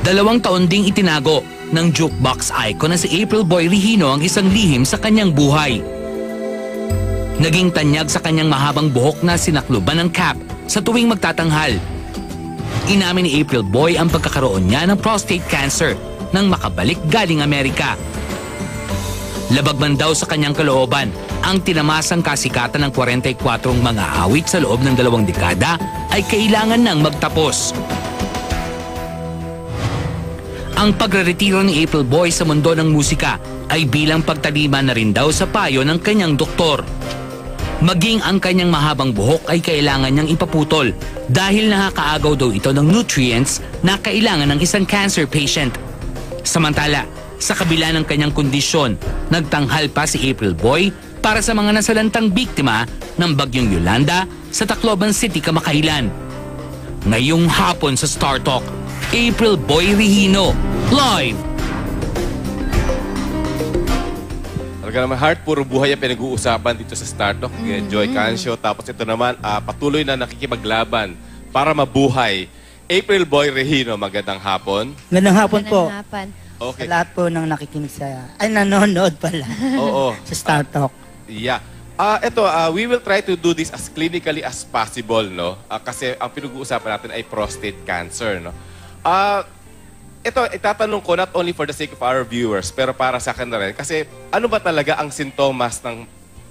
2 taon ding itinago ng jukebox icon na si April Boy Regino ang isang lihim sa kanyang buhay. Naging tanyag sa kanyang mahabang buhok na sinakluban ng cap sa tuwing magtatanghal. Inamin ni April Boy ang pagkakaroon niya ng prostate cancer nang makabalik galing Amerika. Labag man daw sa kanyang kalooban ang tinamasang kasikatan ng 44 mga awit sa loob ng 2 dekada ay kailangan nang magtapos. Ang pagreretiro ni April Boy sa mundo ng musika ay bilang pagtalima na rin daw sa payo ng kanyang doktor. Maging ang kanyang mahabang buhok ay kailangan niyang ipaputol dahil nakakaagaw daw ito ng nutrients na kailangan ng isang cancer patient. Samantala, sa kabila ng kanyang kondisyon, nagtanghal pa si April Boy para sa mga nasalantang biktima ng Bagyong Yolanda sa Tacloban City, Kamakailan. Ngayong hapon sa Star Talk, April Boy Regino, live! Talaga naman, Heart, puro buhay ang pinag-uusapan dito sa Star Talk. Joy Cancio, tapos ito naman, patuloy na nakikipaglaban para mabuhay. April Boy Regino, magandang hapon. Magandang hapon po. Okay. Sa lahat po ng nakikinig ay nanonood pala. Oo. Sa Star Talk. Yeah. We will try to do this as clinically as possible, no? Kasi ang pinag-uusapan natin ay prostate cancer, no? Ito, itatanong ko not only for the sake of our viewers, pero para sa akin na rin. Kasi ano ba talaga ang sintomas ng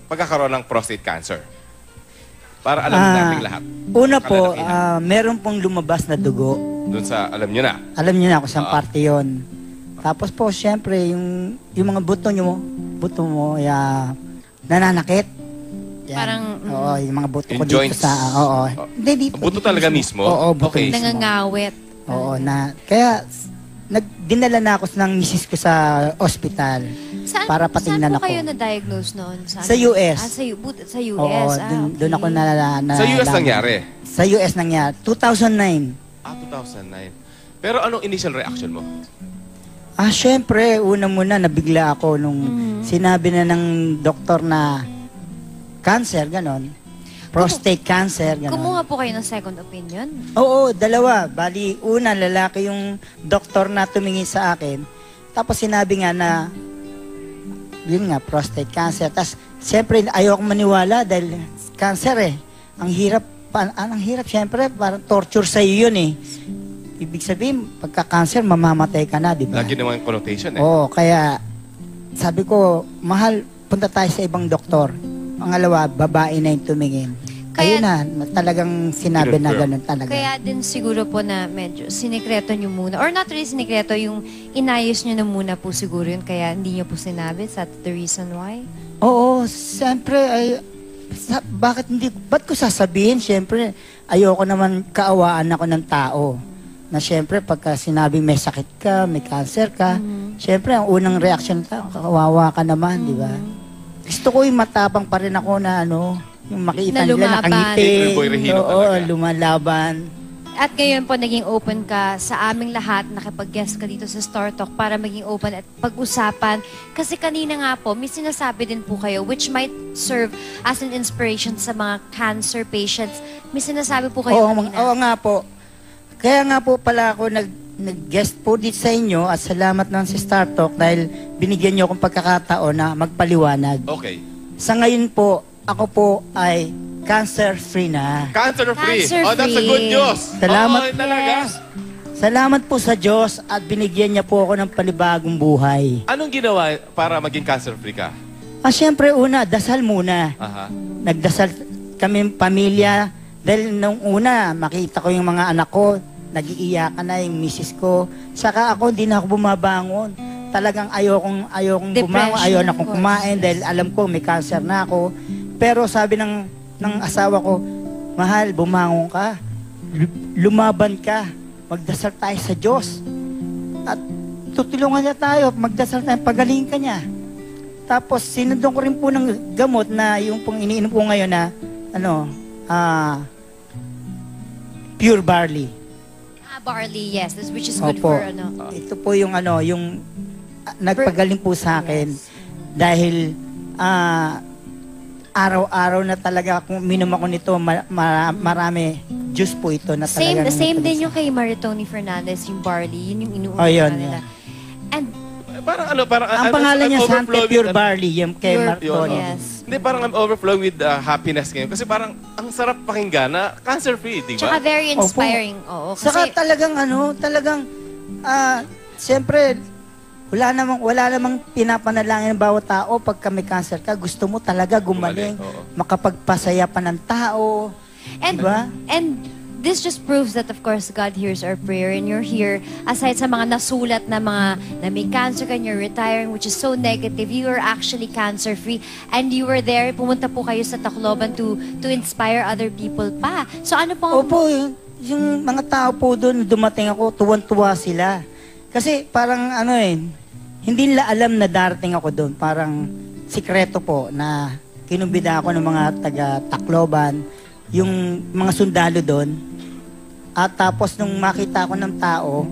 pagkakaroon ng prostate cancer? Para alam natin lahat. Una po, meron pong lumabas na dugo. Doon sa, alam nyo na. Alam niyo na kung saan parte yun. Tapos po, syempre, yung mga buto mo, nananakit. Yan. Parang, oo, yung mga buto ko joints. dito sa, oo. Hindi, dito. Buto talaga mismo? Oo, buto Okay. mismo. nangangawit. Oo, kaya, dinala na ako ng misis ko sa ospital. Para patingnan saan po ako. kayo na-diagnose noon? Sa US. Sa US. Oo, doon ako Sa US nangyari? Sa US nangyari. 2009. 2009. Pero anong initial reaction mo? Syempre, una muna, nabigla ako nung sinabi na ng doktor na cancer, ganon. Prostate cancer, ganon. Kumuha po kayo ng second opinion? Oo, 2. Bali, una, lalaki yung doktor na tumingin sa akin. Tapos sinabi nga na, yun nga, prostate cancer. Tapos, siyempre, ayoko maniwala dahil cancer eh. Ang hirap, siyempre, parang torture sa iyo yun eh. Ibig sabihin, pagka-cancer, mamamatay ka na, di ba? Lagi naman yung connotation eh. Oo, kaya sabi ko, mahal, punta tayo sa ibang doktor. Pangalawa, babae na yung tumingin. Ayun na, talagang sinabi na gano'n talaga. Kaya din siguro po na medyo sinikreto nyo muna. Or not really sinikreto, yung inayos nyo na muna po siguro yun. Kaya hindi nyo po sinabi. Is that the reason why? Oo, siyempre, ba't ko sasabihin? Siyempre, ayoko naman kaawaan ako ng tao. Na siyempre, pagka sinabing may sakit ka, may cancer ka, siyempre, ang unang reaction kawawa ka naman, di ba? Gusto ko yung matapang pa rin ako na yung makita nila nakangiti. Oo, lumalaban. At ngayon po, naging open ka sa aming lahat, nakipag-guest ka dito sa Star Talk para maging open at pag-usapan. Kasi kanina nga po, may sinasabi din po kayo which might serve as an inspiration sa mga cancer patients. May sinasabi po kayo kanina. Oo nga po. Kaya nga po pala ako nag-guest po dito sa inyo at salamat naman si Star Talk dahil binigyan niyo akong pagkakataon na magpaliwanag. Okay. Sa ngayon po, ako po ay cancer-free na. Cancer-free. Cancer-free. Oh, that's a good news. Salamat. Talaga. Salamat po sa Diyos at binigyan niya po ako ng panibagong buhay. Anong ginawa para maging cancer-free ka? Siyempre una, dasal muna. Aha. Nagdasal kami pamilya dahil nung una, makita ko yung mga anak ko, nag-iiyakan na yung misis ko. Saka ako, hindi na ako bumabangon. Talagang ayokong bumangon, ayoko na akong kumain dahil alam ko may cancer na ako. Pero sabi ng asawa ko, mahal, bumangon ka. Lumaban ka. Magdasal tayo sa Diyos. At tutulungan niya tayo. Magdasal tayo, pagaling ka niya. Tapos, sinundon ko rin po ng gamot na yung pong iniinom ko ngayon na, pure barley. Barley, yes. Which is good Opo. for Ito po yung yung nagpagaling po sa akin dahil araw-araw na talaga kung minom ako nito marami juice po ito na Same, talagang... same din yung kay Maritoni Fernandez, yung barley. Yun yung inuuna Oh, yun, nila. yun. And, Parang ano, parang... Ang pangalan niya, Sante overflowing Pure with- Barley, yung kay Pure- Martoni. yes. Hindi, parang I'm overflowing with happiness ngayon. Kasi parang ang sarap pakinggan na cancer-free, di Tsaka ba? very inspiring. Oo, Saka kasi, talagang siyempre, wala namang pinapanalangin ng bawat tao pagka may cancer ka. Gusto mo talaga gumaling, Gumaling, oo. makapagpasaya pa ng tao. and, diba? and this just proves that, of course, God hears our prayer and you're here. Aside sa mga nasulat na mga na may cancer ka and you're retiring, which is so negative, you are actually cancer-free. And you were there, pumunta po kayo sa Tacloban to inspire other people pa. So ano pong... Opo, yung mga tao po doon, dumating ako, tuwan-tuwa sila. Kasi parang hindi nila alam na darating ako doon. Parang sikreto po na kinumbida ako ng mga taga Tacloban, yung mga sundalo doon. At tapos nung makita ko ng tao,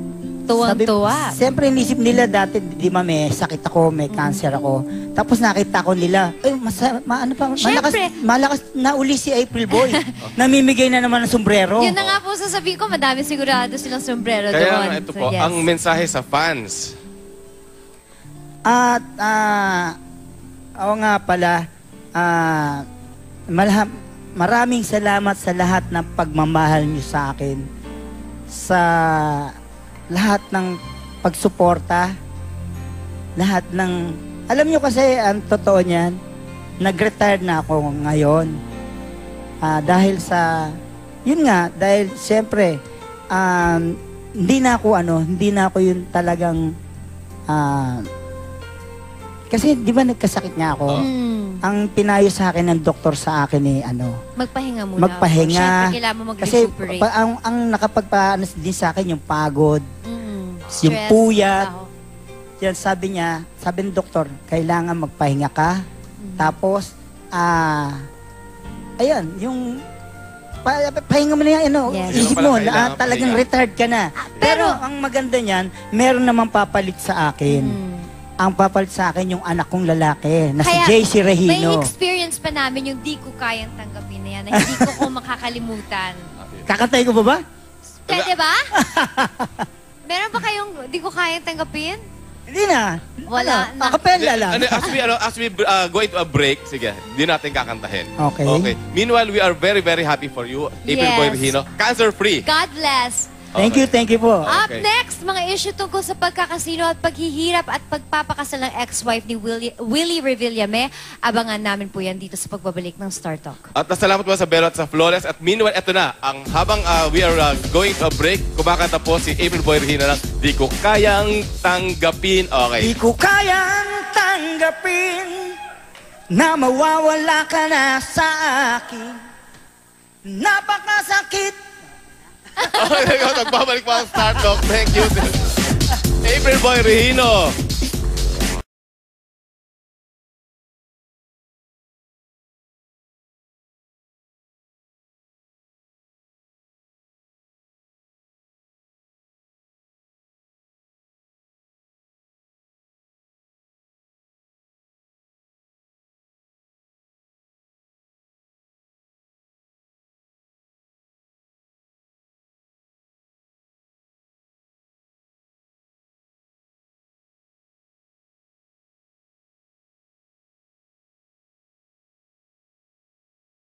Tuwang-tuwa. siyempre inisip nila dati, di ba may sakit ako, may cancer ako. Tapos nakita ko nila, malakas na uli si April Boy. Namimigay na naman ng sombrero. Yun na nga po sasabihin ko, madami sigurado silang sombrero doon. Kaya nga, ito So, po, yes. ang mensahe sa fans. At, oo nga pala, maraming salamat sa lahat ng pagmamahal niyo sa akin. Sa lahat ng pagsuporta. Lahat ng... Alam niyo kasi, ang totoo niyan, nag-retire na ako ngayon. Dahil sa... Yun nga, dahil siyempre, hindi na ako yun talagang... kasi di ba nagkasakit nga ako? Ang pinayo sa akin ng doktor sa akin Magpahinga muna. magpahinga. Siyempre, kailangan mo Kasi mag-recuperate. ang nakapagpaano din sa akin yung pagod, Stress, yung puyat. trabaho. yan sabi ng doktor, kailangan magpahinga ka. Tapos, ayan, yung pahinga mo na yan, Yes. isip Yun mo, pala, kailangan talagang pahinga. retired ka na. Pero ang maganda niyan, meron naman papalit sa akin. Ang papalit sa akin yung anak kong lalaki na si Kaya, JC may Regino. experience pa namin yung di ko kayang tanggapin na yan, na hindi ko makakalimutan. Kakantay ko ba? Pwede ba? Meron ba kayong di ko kayang tanggapin? Hindi na. Wala na. Akapella lang. As we go into a break, sige, di natin kakantahin. Okay. Meanwhile, we are very, very happy for you, April Yes. Boy Regino. Cancer-free. God bless. Thank you po. Up Okay. next, mga issue tungkol sa pagkakasino at paghihirap at pagpapakasal ng ex-wife ni Willie Revillame. Abangan namin po yan dito sa pagbabalik ng Star Talk. At nasalamat po sa Belo at sa Flores. At meanwhile, eto na, habang we are going to a break, kumakanta po si April Boy Regino ng Di Ko Kayang Tanggapin. Okay. Di ko kayang tanggapin na mawawala ka na sa akin. Napakasakit. Okay, nagbabalik po ang Star Talk. Thank you. April Boy Regino.